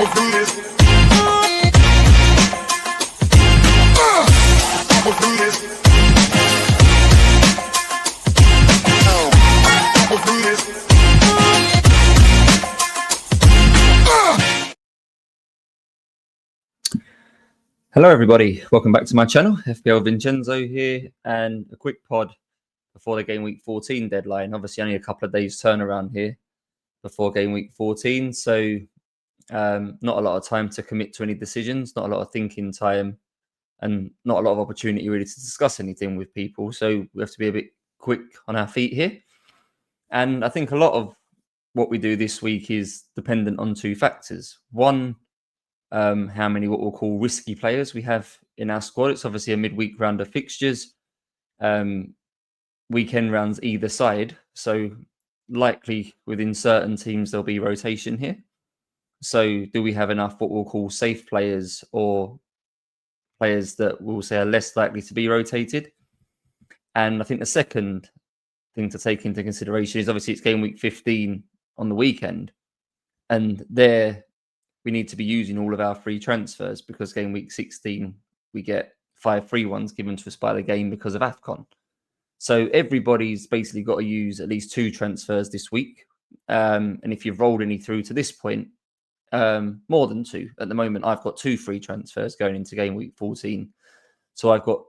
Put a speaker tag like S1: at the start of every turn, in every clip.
S1: Hello everybody, welcome back to my channel. FPL Vincenzo here, and a quick pod before the game week 14 deadline. Obviously only a couple of days turnaround here before game week 14, so not a lot of time to commit to any decisions, not a lot of thinking time, and not a lot of opportunity really to discuss anything with people. So we have to be a bit quick on our feet here. And I think a lot of what we do this week is dependent on two factors. One, how many what we'll call risky players we have in our squad. It's obviously a midweek round of fixtures, weekend rounds either side. So likely within certain teams there'll be rotation here. So do we have enough what we'll call safe players, or players that we'll say are less likely to be rotated? And I think the second thing to take into consideration is obviously it's game week 15 on the weekend, and there we need to be using all of our free transfers, because game week 16 we get 5 free ones given to us by the game because of AFCON. So everybody's basically got to use at least 2 transfers this week. And if you've rolled any through to this point, more than 2. At the moment, I've got 2 free transfers going into game week 14. So I've got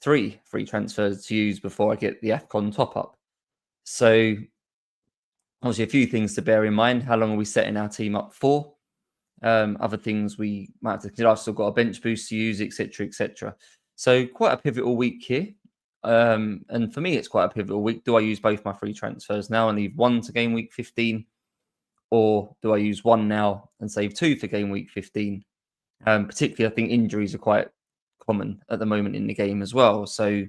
S1: 3 free transfers to use before I get the AFCON top up. So obviously, a few things to bear in mind. How long are we setting our team up for? Other things we might have to consider. I've still got a bench boost to use, etc., etc. So quite a pivotal week here. And for me, it's quite a pivotal week. Do I use both my free transfers now and leave 1 to game week 15? Or do I use 1 now and save 2 for game week 15? Particularly, I think injuries are quite common at the moment in the game as well. So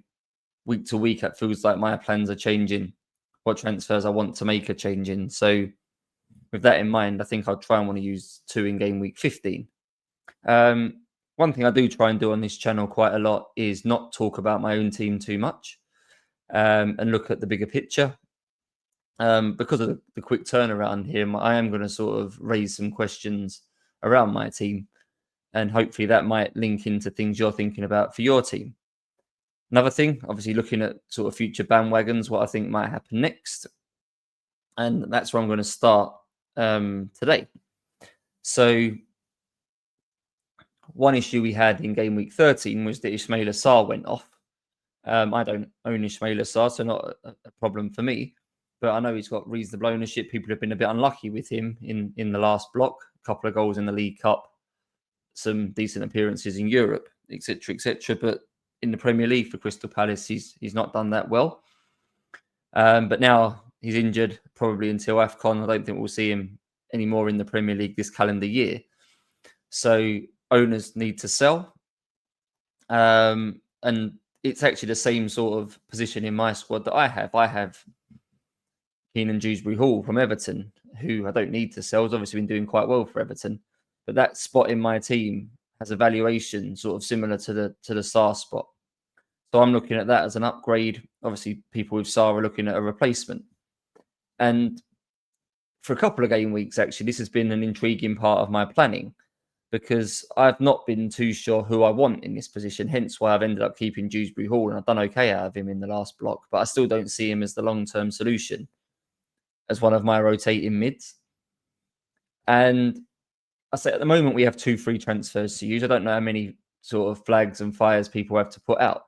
S1: week to week, it feels like my plans are changing. What transfers I want to make a change in. So with that in mind, I think I'll try and want to use 2 in game week 15. One thing I do try and do on this channel quite a lot is not talk about my own team too much, and look at the bigger picture. Because of the quick turnaround here, I am going to sort of raise some questions around my team, and hopefully that might link into things you're thinking about for your team. Another thing, obviously looking at sort of future bandwagons, what I think might happen next. And that's where I'm going to start today. So one issue we had in game week 13 was that Ismaïla Sarr went off. I don't own Ismaïla Sarr, so not a problem for me. But I know he's got reasonable ownership. People have been a bit unlucky with him in the last block. A couple of goals in the League Cup, some decent appearances in Europe, etc., etc. But in the Premier League for Crystal Palace, he's not done that well. But now he's injured, probably until AFCON. I don't think we'll see him anymore in the Premier League this calendar year. So owners need to sell. And it's actually the same sort of position in my squad that I have. I have Keenan Dewsbury-Hall from Everton, who I don't need to sell. He's obviously been doing quite well for Everton. But that spot in my team has a valuation sort of similar to the Sarr spot. So I'm looking at that as an upgrade. Obviously, people with Sarr are looking at a replacement. And for a couple of game weeks, actually, this has been an intriguing part of my planning, because I've not been too sure who I want in this position, hence why I've ended up keeping Dewsbury-Hall, and I've done okay out of him in the last block, but I still don't see him as the long-term solution as one of my rotating mids. And I say at the moment we have 2 free transfers to use. I don't know how many sort of flags and fires people have to put out.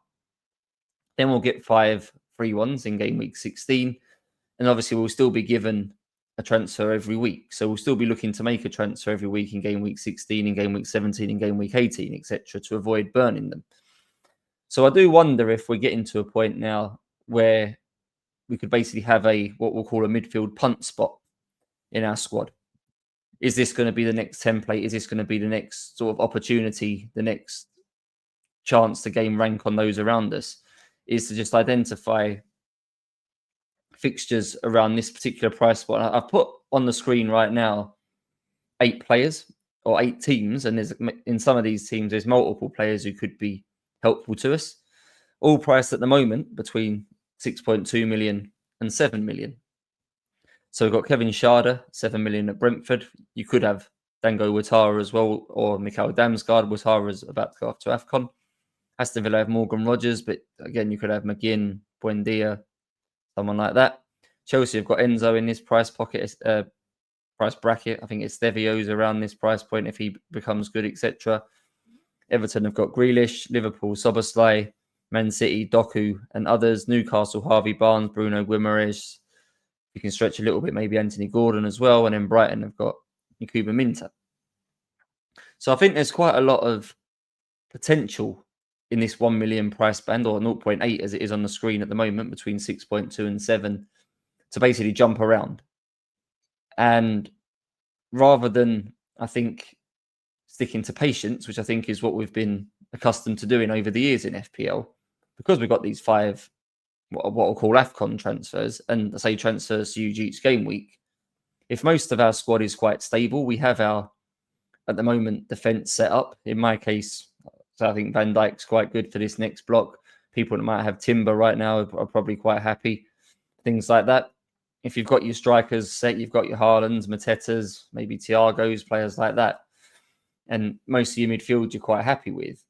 S1: Then we'll get 5 free ones in game week 16. And obviously we'll still be given a transfer every week. So we'll still be looking to make a transfer every week in game week 16, in game week 17, in game week 18, etc., to avoid burning them. So I do wonder if we're getting to a point now where we could basically have what we'll call a midfield punt spot in our squad. Is this going to be the next template? Is this going to be the next sort of opportunity, the next chance to gain rank on those around us? Is to just identify fixtures around this particular price spot. I've put on the screen right now 8 players or 8 teams, and in some of these teams there's multiple players who could be helpful to us, all priced at the moment between 6.2 million and 7 million. So we've got Kevin Schade, 7 million at Brentford. You could have Dango Ouattara as well, or Mikhail Damsgaard. Ouattara's about to go off to AFCON. Aston Villa have Morgan Rogers, but again, you could have McGinn, Buendia, someone like that. Chelsea have got Enzo in this price bracket. I think Estevio's around this price point if he becomes good, etc. Everton have got Grealish, Liverpool, Szoboszlai, Man City, Doku, and others. Newcastle, Harvey Barnes, Bruno Guimaraes. You can stretch a little bit, maybe Anthony Gordon as well. And then Brighton have got Nkuba Minta. So I think there's quite a lot of potential in this 1 million price band, or 0.8 as it is on the screen at the moment, between 6.2 and 7, to basically jump around. And rather than, I think, sticking to patience, which I think is what we've been accustomed to doing over the years in FPL, because we've got these 5 what I'll call AFCON transfers, and I say transfers to use each game week. If most of our squad is quite stable, we have our, at the moment, defence set up. In my case, so I think Van Dijk's quite good for this next block. People that might have Timber right now are probably quite happy. Things like that. If you've got your strikers set, you've got your Haalands, Matetas, maybe Thiago's, players like that. And most of your midfield you're quite happy with.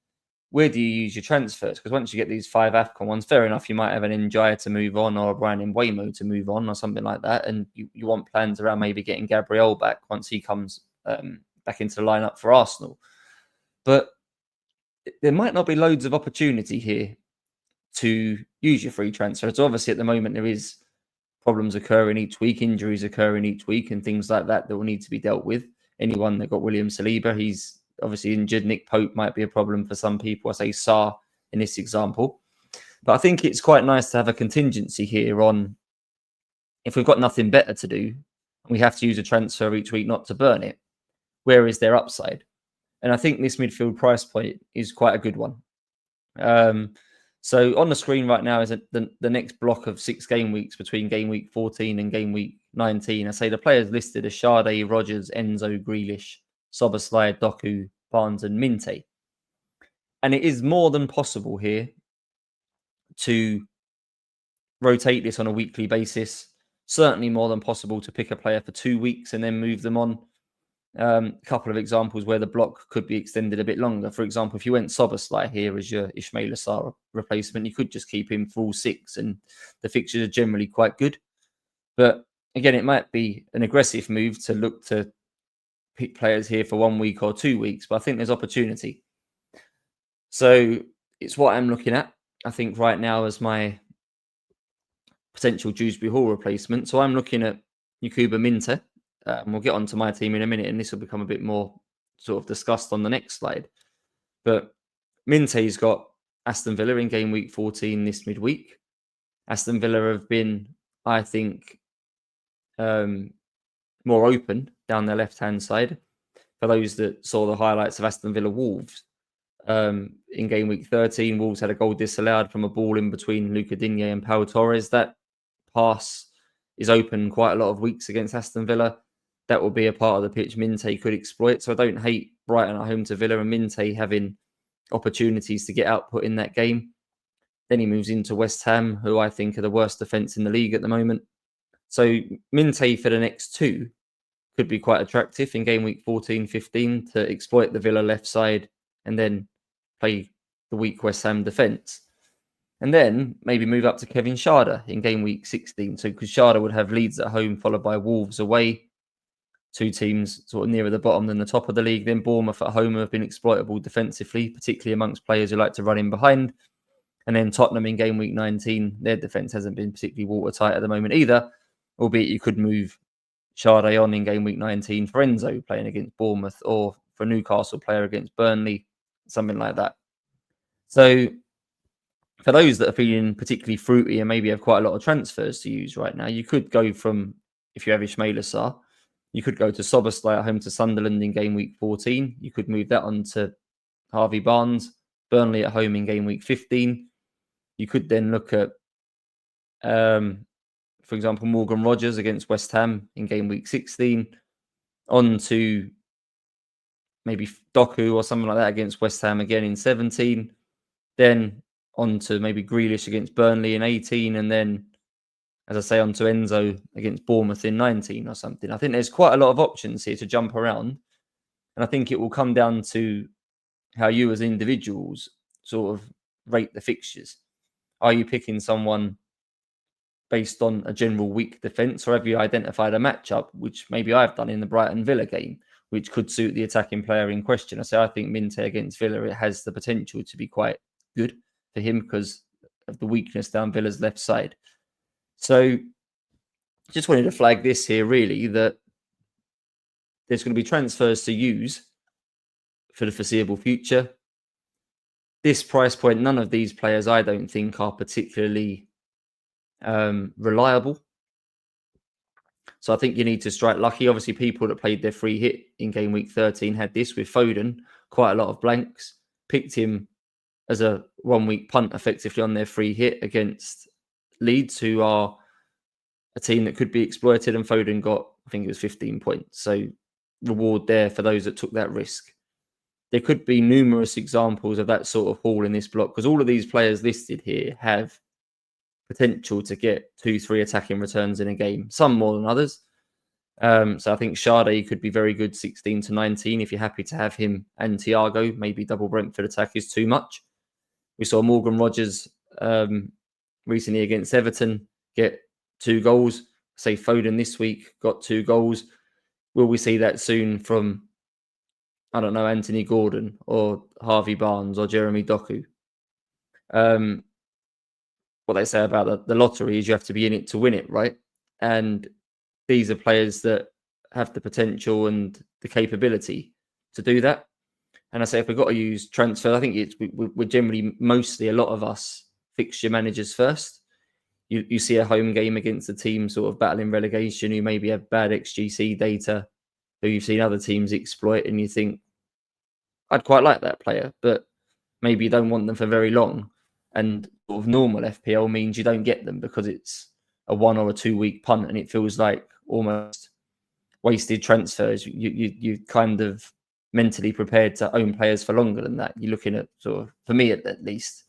S1: Where do you use your transfers? Because once you get these 5 AFCON ones, fair enough, you might have an Njaya to move on, or a Brian Mbeumo to move on, or something like that. And you want plans around maybe getting Gabriel back once he comes back into the lineup for Arsenal. But there might not be loads of opportunity here to use your free transfers. So obviously, at the moment, there is problems occurring each week, injuries occurring each week, and things like that will need to be dealt with. Anyone that got William Saliba, he's obviously injured. Nick Pope might be a problem for some people. I say Sarr in this example. But I think it's quite nice to have a contingency here on, if we've got nothing better to do, and we have to use a transfer each week not to burn it, where is their upside? And I think this midfield price point is quite a good one. So on the screen right now is the next block of 6 game weeks between game week 14 and game week 19. I say the players listed are Sade, Rogers, Enzo, Grealish, Szoboszlai, Doku, Barnes, and Minte. And it is more than possible here to rotate this on a weekly basis. Certainly more than possible to pick a player for 2 weeks and then move them on. A couple of examples where the block could be extended a bit longer. For example, if you went Szoboszlai here as your Ismaïla Sarr replacement, you could just keep him for all 6, and the fixtures are generally quite good. But again, it might be an aggressive move to look to pick players here for 1 week or 2 weeks, but I think there's opportunity. So it's what I'm looking at, I think, right now as my potential Dewsbury Hall replacement. So I'm looking at Nkuba Minta. We'll get onto my team in a minute, and this will become a bit more sort of discussed on the next slide. But Minte's got Aston Villa in game week 14 this midweek. Aston Villa have been, I think, more open down their left-hand side. For those that saw the highlights of Aston Villa Wolves, in game week 13, Wolves had a goal disallowed from a ball in between Luca Digne and Pau Torres. That pass is open quite a lot of weeks against Aston Villa. That will be a part of the pitch Minte could exploit. So I don't hate Brighton at home to Villa and Minte having opportunities to get output in that game. Then he moves into West Ham, who I think are the worst defence in the league at the moment. So Minte for the next 2 could be quite attractive in game week 14-15 to exploit the Villa left side and then play the weak West Ham defence. And then maybe move up to Kevin Schade in game week 16. So because Schade would have Leeds at home followed by Wolves away. 2 teams sort of nearer the bottom than the top of the league. Then Bournemouth at home have been exploitable defensively, particularly amongst players who like to run in behind. And then Tottenham in game week 19, their defence hasn't been particularly watertight at the moment either, albeit you could move Schade on in game week 19 for Enzo playing against Bournemouth, or for Newcastle player against Burnley, something like that. So for those that are feeling particularly fruity and maybe have quite a lot of transfers to use right now, you could go from, if you have Ismaïla Sarr, you could go to Szoboszlai at home to Sunderland in game week 14. You could move that on to Harvey Barnes, Burnley at home in game week 15. You could then look at, for example, Morgan Rogers against West Ham in game week 16. On to maybe Doku or something like that against West Ham again in 17. Then on to maybe Grealish against Burnley in 18. And then, as I say, on to Enzo against Bournemouth in 19 or something. I think there's quite a lot of options here to jump around. And I think it will come down to how you as individuals sort of rate the fixtures. Are you picking someone based on a general weak defence, or have you identified a matchup, which maybe I've done in the Brighton Villa game, which could suit the attacking player in question? I think Minte against Villa, it has the potential to be quite good for him because of the weakness down Villa's left side. So just wanted to flag this here, really, that there's going to be transfers to use for the foreseeable future. This price point, none of these players, I don't think, are particularly reliable. So I think you need to strike lucky. Obviously, people that played their free hit in game week 13 had this with Foden, quite a lot of blanks, picked him as a 1 week punt effectively on their free hit against Leeds, who are a team that could be exploited, and Foden got, I think it was 15 points. So reward there for those that took that risk. There could be numerous examples of that sort of haul in this block, because all of these players listed here have potential to get 2-3 attacking returns in a game, some more than others. So I think Sade could be very good 16 to 19 if you're happy to have him and Thiago. Maybe double Brentford attack is too much. We saw Morgan Rogers recently against Everton get 2 goals. Say Foden this week got 2 goals. Will we see that soon from, I don't know, Anthony Gordon or Harvey Barnes or Jeremy Doku? What they say about the lottery is you have to be in it to win it, right? And these are players that have the potential and the capability to do that. And I say, if we've got to use transfer, I think we're generally, mostly, a lot of us fixture managers first. You see a home game against a team sort of battling relegation who maybe have bad XGC data, who you've seen other teams exploit, and you think, I'd quite like that player, but maybe you don't want them for very long. And sort of normal FPL means you don't get them because it's a 1 or a 2 week punt, and it feels like almost wasted transfers. You kind of mentally prepared to own players for longer than that. You're looking at, sort of, for me at least,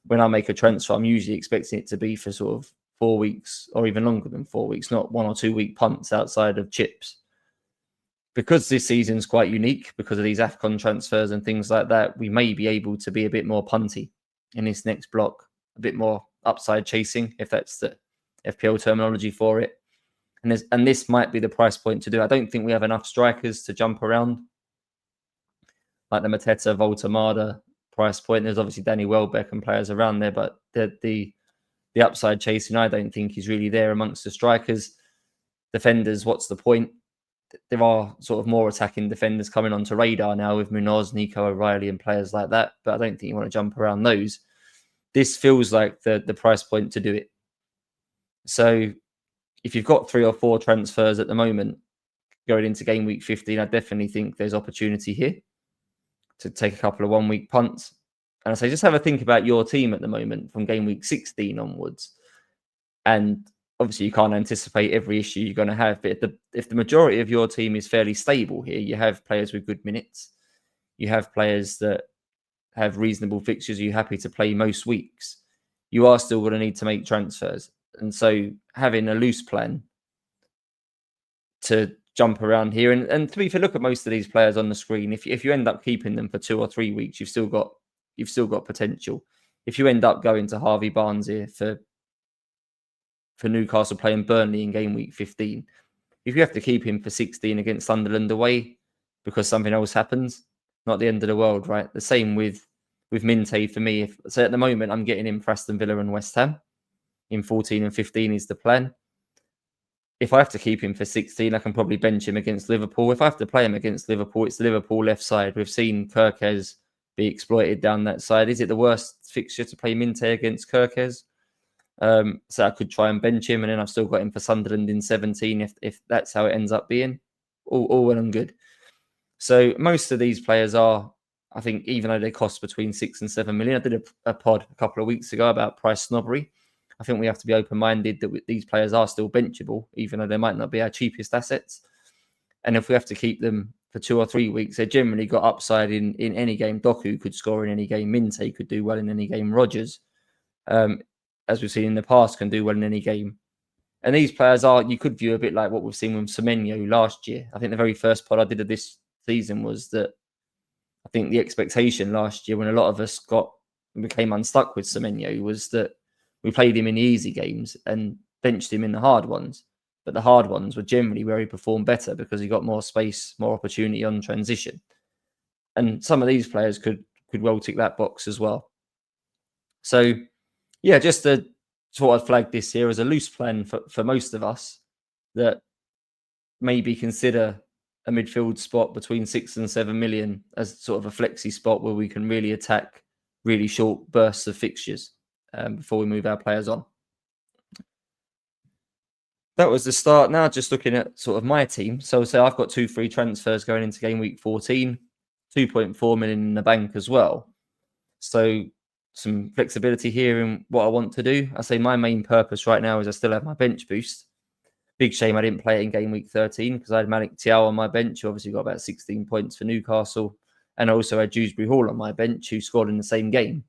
S1: when I make a transfer, I'm usually expecting it to be for sort of 4 weeks or even longer than 4 weeks, not 1 or 2 week punts outside of chips. Because this season's quite unique because of these AFCON transfers and things like that, we may be able to be a bit more punty in this next block, a bit more upside chasing, if that's the FPL terminology for it. And this might be the price point to do. I don't think we have enough strikers to jump around like the Mateta, Voltamada price point. There's obviously Danny Welbeck and players around there, but the upside chasing, I don't think, is really there amongst the strikers. Defenders, what's the point? There are sort of more attacking defenders coming onto radar now with Munoz, Nico O'Reilly and players like that, but I don't think you want to jump around those. This feels like the price point to do it. So if you've got 3 or 4 transfers at the moment going into game week 15, I definitely think there's opportunity here to take a couple of 1 week punts. And I say, just have a think about your team at the moment from game week 16 onwards. And obviously, you can't anticipate every issue you're going to have. But if the majority of your team is fairly stable here, you have players with good minutes, you have players that have reasonable fixtures, you're happy to play most weeks, you are still going to need to make transfers. And so having a loose plan to jump around here, and to be fair, look at most of these players on the screen. If you end up keeping them for 2 or 3 weeks, you've still got potential. If you end up going to Harvey Barnes here for Newcastle playing Burnley in game week 15, if you have to keep him for 16 against Sunderland away because something else happens, not the end of the world, right? The same with Minte for me. So at the moment, I'm getting him for Aston Villa and West Ham in 14 and 15 is the plan. If I have to keep him for 16, I can probably bench him against Liverpool. If I have to play him against Liverpool, it's the Liverpool left side. We've seen Kirkes be exploited down that side. Is it the worst fixture to play Minte against Kirkes? So I could try and bench him, and then I've still got him for Sunderland in 17 if that's how it ends up being. All well and good. So most of these players are, I think, even though they cost between 6 and 7 million, I did a pod a couple of weeks ago about price snobbery. I think we have to be open-minded that these players are still benchable, even though they might not be our cheapest assets. And if we have to keep them for 2 or 3 weeks, they generally got upside in any game. Doku could score in any game. Minte could do well in any game. Rogers, as we've seen in the past, can do well in any game. And these players you could view a bit like what we've seen with Semenyo last year. I think the very first pod I did of this season was that I think the expectation last year when a lot of us became unstuck with Semenyo was that we played him in the easy games and benched him in the hard ones. But the hard ones were generally where he performed better because he got more space, more opportunity on transition. And some of these players could well tick that box as well. So, yeah, just to sort of flag this here as a loose plan for most of us that maybe consider a midfield spot between 6 and 7 million as sort of a flexi spot where we can really attack really short bursts of fixtures before we move our players on. That was the start. Now just looking at sort of my team. So say I've got 2 free transfers going into game week 14, 2.4 million in the bank as well. So some flexibility here in what I want to do. I say my main purpose right now is I still have my bench boost. Big shame I didn't play it in game week 13 because I had Malik Thiaw on my bench, who obviously got about 16 points for Newcastle. And I also had Dewsbury Hall on my bench, who scored in the same game.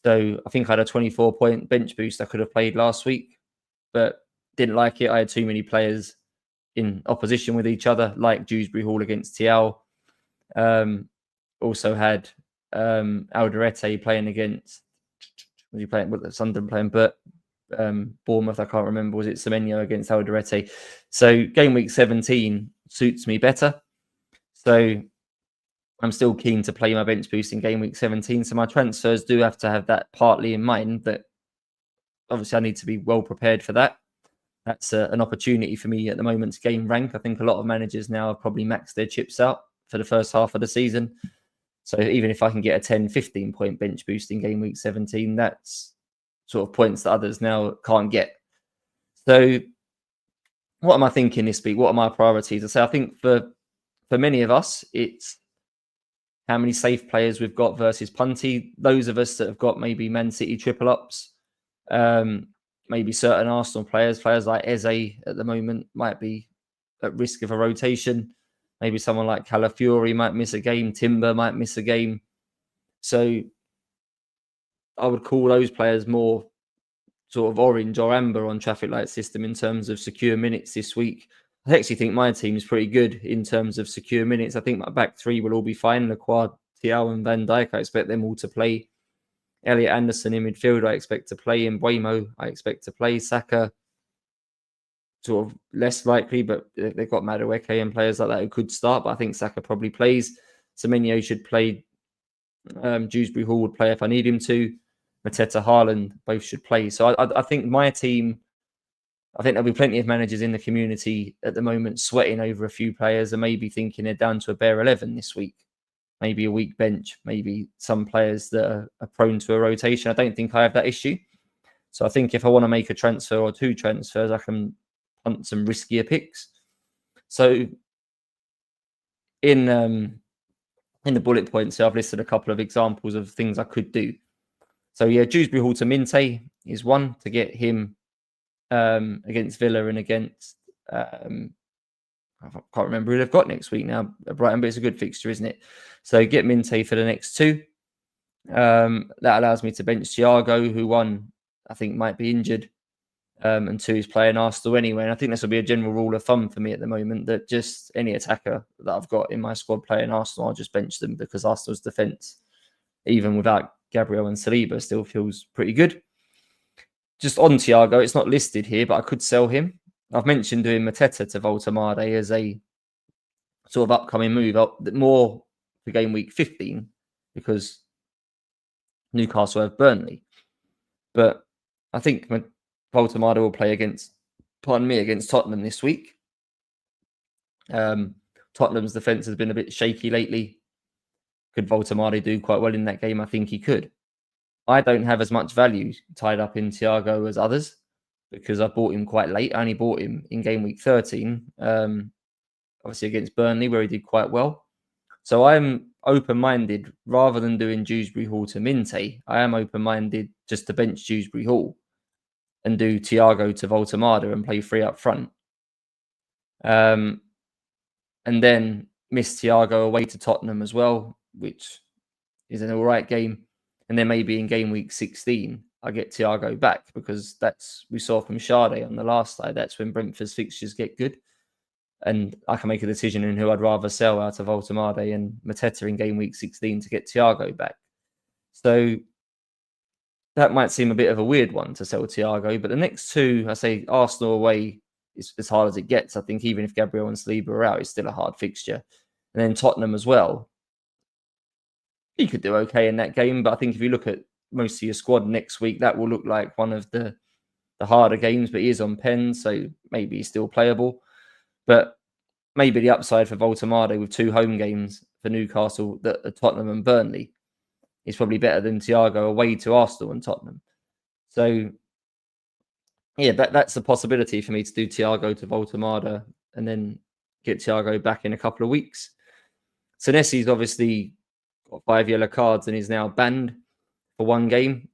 S1: So I think I had a 24-point bench boost I could have played last week, but didn't like it. I had too many players in opposition with each other, like Dewsbury Hall against Thiaw. Also had Alderete playing against, was he playing with Sunderland playing, but Bournemouth, I can't remember, was it Semenyo against Alderete? So game week 17 suits me better. So I'm still keen to play my bench boost in game week 17. So my transfers do have to have that partly in mind, that obviously I need to be well prepared for that. That's an opportunity for me at the moment to gain rank. I think a lot of managers now have probably maxed their chips out for the first half of the season. So even if I can get a 10, 15 point bench boost in game week 17, that's sort of points that others now can't get. So what am I thinking this week? What are my priorities? I say I think for many of us, it's how many safe players we've got versus punty. Those of us that have got maybe Man City triple ups, maybe certain Arsenal players like Eze at the moment might be at risk of a rotation. Maybe someone like Calafiori might miss a game. Timber might miss a game. So I would call those players more sort of orange or amber on traffic light system in terms of secure minutes this week. I actually think my team is pretty good in terms of secure minutes. I think my back three will all be fine. Lacroix, Thiaw and Van Dijk, I expect them all to play. Elliot Anderson in midfield, I expect to play. In Buemo, I expect to play. Saka, sort of less likely, but they've got Madueke and players like that who could start, but I think Saka probably plays. Semenyo should play. Dewsbury Hall would play if I need him to. Mateta, Haaland, both should play. So I think my team, I think there'll be plenty of managers in the community at the moment sweating over a few players and maybe thinking they're down to a bare 11 this week. Maybe a weak bench, maybe some players that are prone to a rotation. I don't think I have that issue. So I think if I want to make a transfer or 2 transfers, I can punt some riskier picks. So in the bullet points, I've listed a couple of examples of things I could do. So yeah, Dewsbury Hall to Minte is one, to get him against Villa and against I can't remember who they've got next week now, Brighton, but it's a good fixture, isn't it? So get Minte for the next 2. That allows me to bench Thiago, who 1, I think, might be injured, and 2 is playing Arsenal anyway. And I think this will be a general rule of thumb for me at the moment, that just any attacker that I've got in my squad playing Arsenal, I'll just bench them because Arsenal's defence, even without Gabriel and Saliba, still feels pretty good. Just on Thiago, it's not listed here, but I could sell him. I've mentioned doing Mateta to Voltemade as a sort of upcoming move, more for game week 15, because Newcastle have Burnley. But I think Voltemade will play against Tottenham this week. Tottenham's defence has been a bit shaky lately. Could Voltemade do quite well in that game? I think he could. I don't have as much value tied up in Thiago as others because I bought him quite late. I only bought him in game week 13, obviously against Burnley, where he did quite well. So I'm open-minded. Rather than doing Dewsbury Hall to Minte, I am open-minded just to bench Dewsbury Hall and do Thiago to Voltemade and play 3 up front. And then miss Thiago away to Tottenham as well, which is an all right game. And then maybe in game week 16, I get Thiago back, because we saw from Sade on the last side, that's when Brentford's fixtures get good. and I can make a decision in who I'd rather sell out of Voltemade and Mateta in game week 16 to get Thiago back. So that might seem a bit of a weird one to sell Thiago, but the next two, I say Arsenal away is as hard as it gets. I think even if Gabriel and Saliba are out, it's still a hard fixture. And then Tottenham as well. He could do okay in that game, but I think if you look at most of your squad next week, that will look like one of the harder games, but he is on pen, so maybe he's still playable. But maybe the upside for Voltemade with 2 home games for Newcastle, that are Tottenham and Burnley, is probably better than Thiago away to Arsenal and Tottenham. So, yeah, that's a possibility for me to do Thiago to Voltemade and then get Thiago back in a couple of weeks. Senesi's obviously got 5 yellow cards and is now banned for 1 game.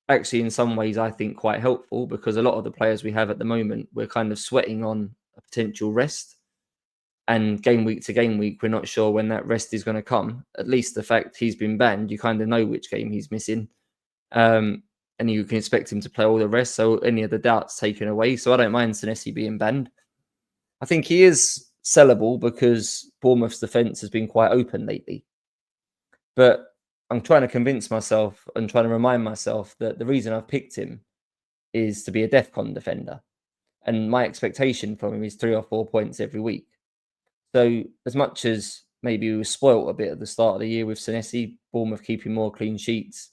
S1: Actually, in some ways, I think quite helpful, because a lot of the players we have at the moment, we're kind of sweating on a potential rest. And game week to game week, we're not sure when that rest is going to come. At least the fact he's been banned, you kind of know which game he's missing. And you can expect him to play all the rest. So any of the doubts taken away. So I don't mind Senesi being banned. I think he is sellable because Bournemouth's defence has been quite open lately. But I'm trying to convince myself and trying to remind myself that the reason I've picked him is to be a DEFCON defender. And my expectation from him is 3 or 4 points every week. So as much as maybe we were spoilt a bit at the start of the year with Senesi, Bournemouth keeping more clean sheets,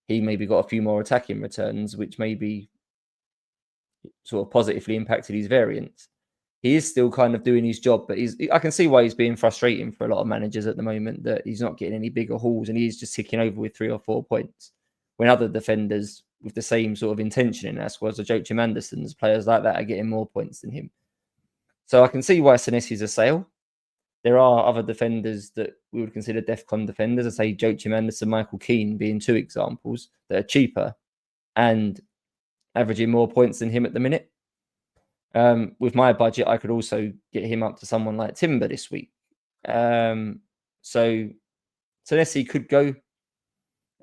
S1: he maybe got a few more attacking returns, which maybe sort of positively impacted his variance. He is still kind of doing his job, but I can see why he's being frustrating for a lot of managers at the moment, that he's not getting any bigger hauls and he's just ticking over with 3 or 4 points. When other defenders with the same sort of intention in their squads, or Joachim Anderson's, players like that, are getting more points than him. So I can see why Senesi's a sale. There are other defenders that we would consider DEFCON defenders. I say Joachim Anderson, Michael Keane being 2 examples that are cheaper and averaging more points than him at the minute. With my budget, I could also get him up to someone like Timber this week. So Senesi could go.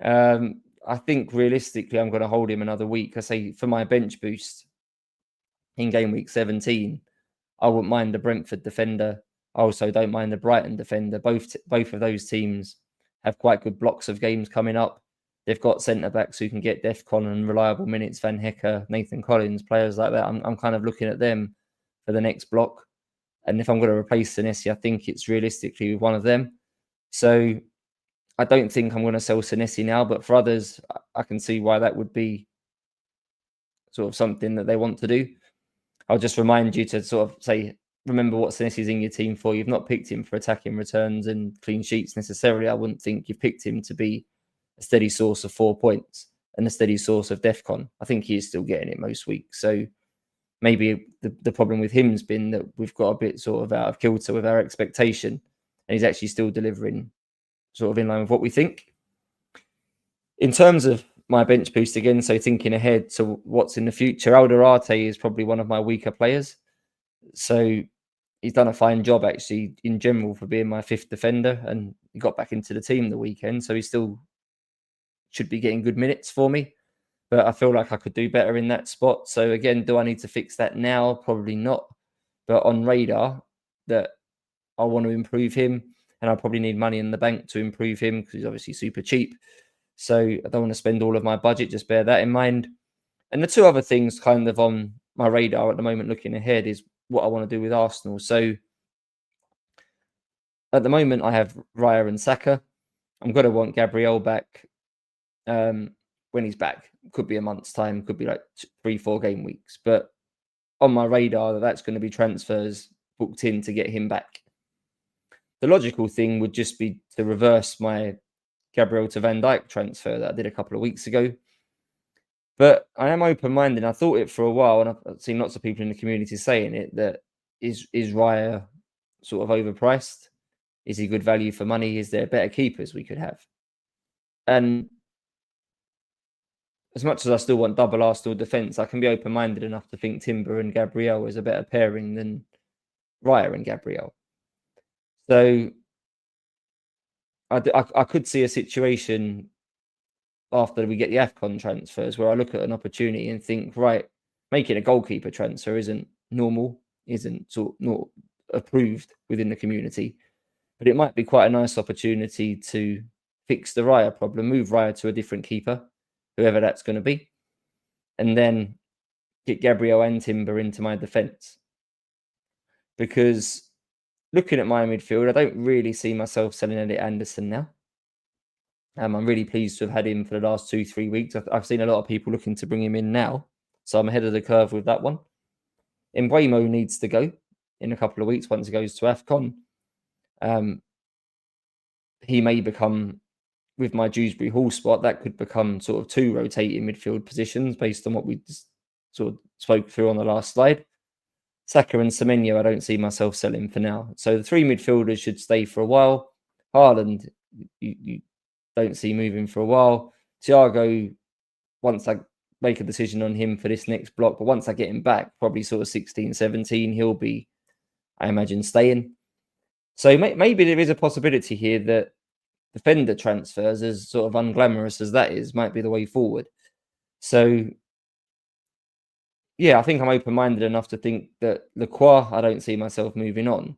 S1: I think realistically, I'm going to hold him another week. I say for my bench boost in game week 17, I wouldn't mind the Brentford defender. I also don't mind the Brighton defender. Both of those teams have quite good blocks of games coming up. They've got centre-backs who can get DEFCON and reliable minutes, Van Hecker, Nathan Collins, players like that. I'm kind of looking at them for the next block. And if I'm going to replace Senesi, I think it's realistically with one of them. So I don't think I'm going to sell Senesi now, but for others, I can see why that would be sort of something that they want to do. I'll just remind you to sort of say, remember what Senesi's in your team for. You've not picked him for attacking returns and clean sheets necessarily. I wouldn't think you've picked him to be a steady source of 4 points and a steady source of DEFCON. I think he is still getting it most weeks. So maybe the problem with him's been that we've got a bit sort of out of kilter with our expectation, and he's actually still delivering sort of in line with what we think. In terms of my bench boost again, so thinking ahead to what's in the future, Alderete is probably one of my weaker players. So he's done a fine job actually in general for being my 5th defender, and he got back into the team the weekend. So he still should be getting good minutes for me, but I feel like I could do better in that spot. So again, do I need to fix that now? Probably not, but on radar that I want to improve him, and I probably need money in the bank to improve him because he's obviously super cheap. So I don't want to spend all of my budget, just bear that in mind. And the 2 other things kind of on my radar at the moment looking ahead is what I want to do with Arsenal. So at the moment, I have Raya and Saka. I'm going to want Gabriel back when he's back. Could be a month's time, could be like 3-4 game weeks. But on my radar, that's going to be transfers booked in to get him back. The logical thing would just be to reverse my Gabriel to Van Dijk transfer that I did a couple of weeks ago. But I am open-minded. I thought it for a while, and I've seen lots of people in the community saying it, that is Raya sort of overpriced? Is he good value for money? Is there better keepers we could have? And as much as I still want double Arsenal defence, I can be open-minded enough to think Timber and Gabriel is a better pairing than Raya and Gabriel. So I could see a situation after we get the AFCON transfers where I look at an opportunity and think, right, making a goalkeeper transfer isn't normal, isn't sort of approved within the community. But it might be quite a nice opportunity to fix the Raya problem, move Raya to a different keeper, whoever that's going to be, and then get Gabriel and Timber into my defence. Because looking at my midfield, I don't really see myself selling Elliot Anderson now. I'm really pleased to have had him for the last 2-3 weeks. I've seen a lot of people looking to bring him in now, so I'm ahead of the curve with that one. Mbeumo needs to go in a couple of weeks once he goes to AFCON. He may become, with my Dewsbury Hall spot, that could become sort of 2 rotating midfield positions based on what we sort of spoke through on the last slide. Saka and Semenyo, I don't see myself selling for now. So the 3 midfielders should stay for a while. Haaland, you don't see moving for a while. Thiago, once I make a decision on him for this next block, but once I get him back, probably sort of 16, 17, he'll be, I imagine, staying. So maybe there is a possibility here that defender transfers, as sort of unglamorous as that is, might be the way forward. So, yeah, I think I'm open-minded enough to think that Lacroix, I don't see myself moving on.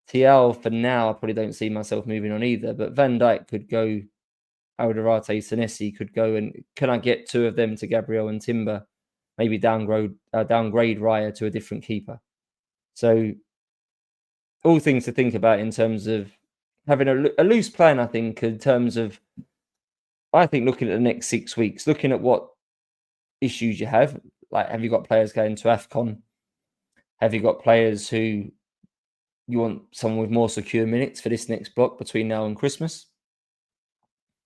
S1: TL, for now, I probably don't see myself moving on either. But Van Dijk could go, Alderate, Senesi could go, and can I get 2 of them to Gabriel and Timber? Maybe downgrade Raya to a different keeper. So, all things to think about in terms of having a loose plan, I think, in terms of, I think, looking at the next 6 weeks, looking at what issues you have. Like, have you got players going to AFCON? Have you got players who you want someone with more secure minutes for this next block between now and Christmas?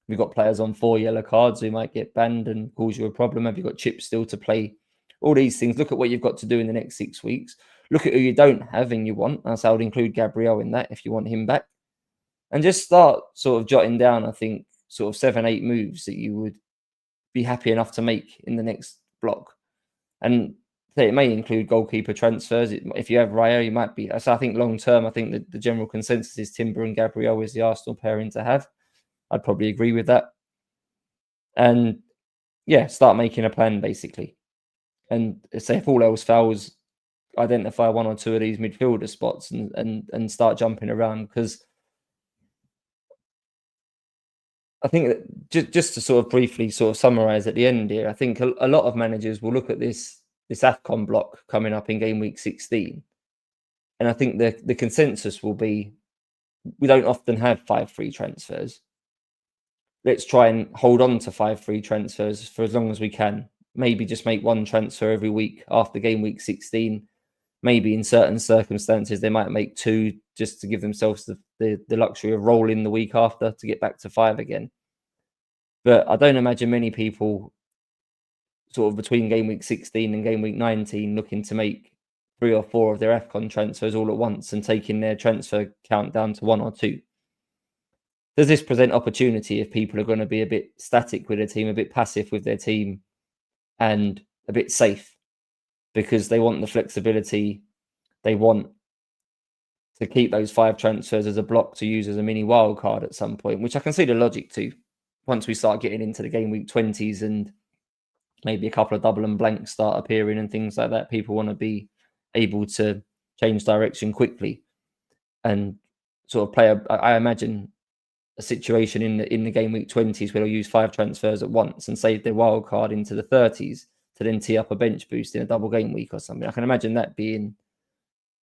S1: We've got players on 4 yellow cards who might get banned and cause you a problem. Have you got chips still to play? All these things. Look at what you've got to do in the next 6 weeks. Look at who you don't have and you want. So I would include Gabriel in that if you want him back. And just start sort of jotting down, I think, sort of 7-8 moves that you would be happy enough to make in the next block. And it may include goalkeeper transfers. If you have Raya, you might be. So I think long term, I think that the general consensus is Timber and Gabriel is the Arsenal pairing to have. I'd probably agree with that. And yeah, start making a plan basically. And say if all else fails, identify 1 or 2 of these midfielder spots and start jumping around. Because I think that just to sort of briefly sort of summarize at the end here, I think a lot of managers will look at this AFCON block coming up in game week 16. And I think the consensus will be, we don't often have 5 free transfers. Let's try and hold on to 5 free transfers for as long as we can. Maybe just make 1 transfer every week after game week 16. Maybe in certain circumstances, they might make 2 just to give themselves the luxury of rolling the week after to get back to 5 again. But I don't imagine many people sort of between game week 16 and game week 19 looking to make 3 or 4 of their AFCON transfers all at once and taking their transfer count down to 1 or 2. Does this present opportunity if people are going to be a bit static with their team, a bit passive with their team, and a bit safe because they want the flexibility, they want to keep those 5 transfers as a block to use as a mini wild card at some point, which I can see the logic to once we start getting into the game week 20s and maybe a couple of double and blanks start appearing and things like that. People want to be able to change direction quickly and sort of play I imagine a situation in the game week 20s where they'll use 5 transfers at once and save their wild card into the 30s to then tee up a bench boost in a double game week or something. I can imagine that being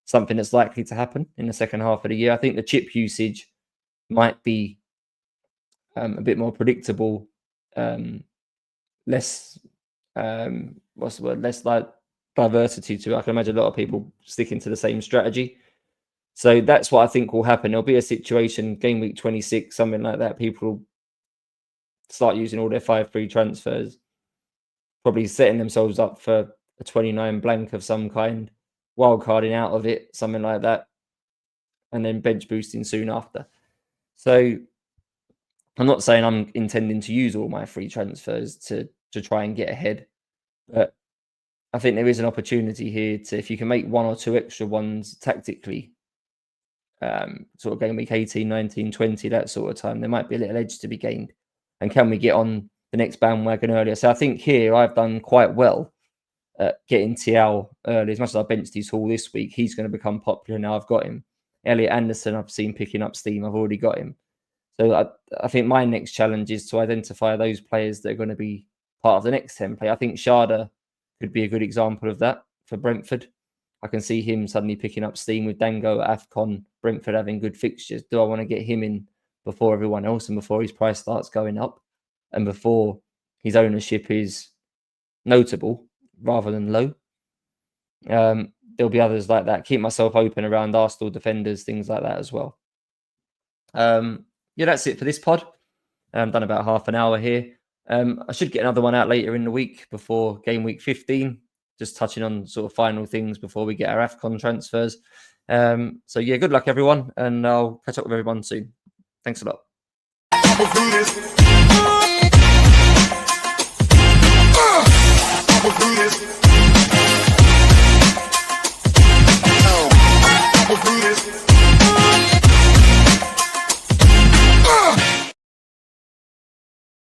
S1: something that's likely to happen in the second half of the year. I think the chip usage might be a bit more predictable, less what's the word? Less like diversity to it. I can imagine a lot of people sticking to the same strategy. So that's what I think will happen. There'll be a situation, game week 26, something like that. People will start using all their 5 free transfers, probably setting themselves up for a 29 blank of some kind, wildcarding out of it, something like that, and then bench boosting soon after. So I'm not saying I'm intending to use all my free transfers to try and get ahead, but I think there is an opportunity here to, if you can make 1 or 2 extra ones tactically, sort of game week 18, 19, 20, that sort of time, there might be a little edge to be gained. And can we get on the next bandwagon earlier? So I think here I've done quite well getting TL early. As much as I benched his haul this week, he's going to become popular now. I've got him. Elliot Anderson, I've seen picking up steam. I've already got him. So I think my next challenge is to identify those players that are going to be part of the next 10 play. I think Sharda could be a good example of that for Brentford. I can see him suddenly picking up steam with Dango at AFCON, Brentford having good fixtures. Do I want to get him in before everyone else and before his price starts going up and before his ownership is notable rather than low? There'll be others like that. Keep myself open around Arsenal defenders, things like that as well. Yeah, that's it for this pod. I've done about half an hour here. I should get another one out later in the week before game week 15, just touching on sort of final things before we get our AFCON transfers. So yeah, good luck everyone, and I'll catch up with everyone soon. Thanks a lot.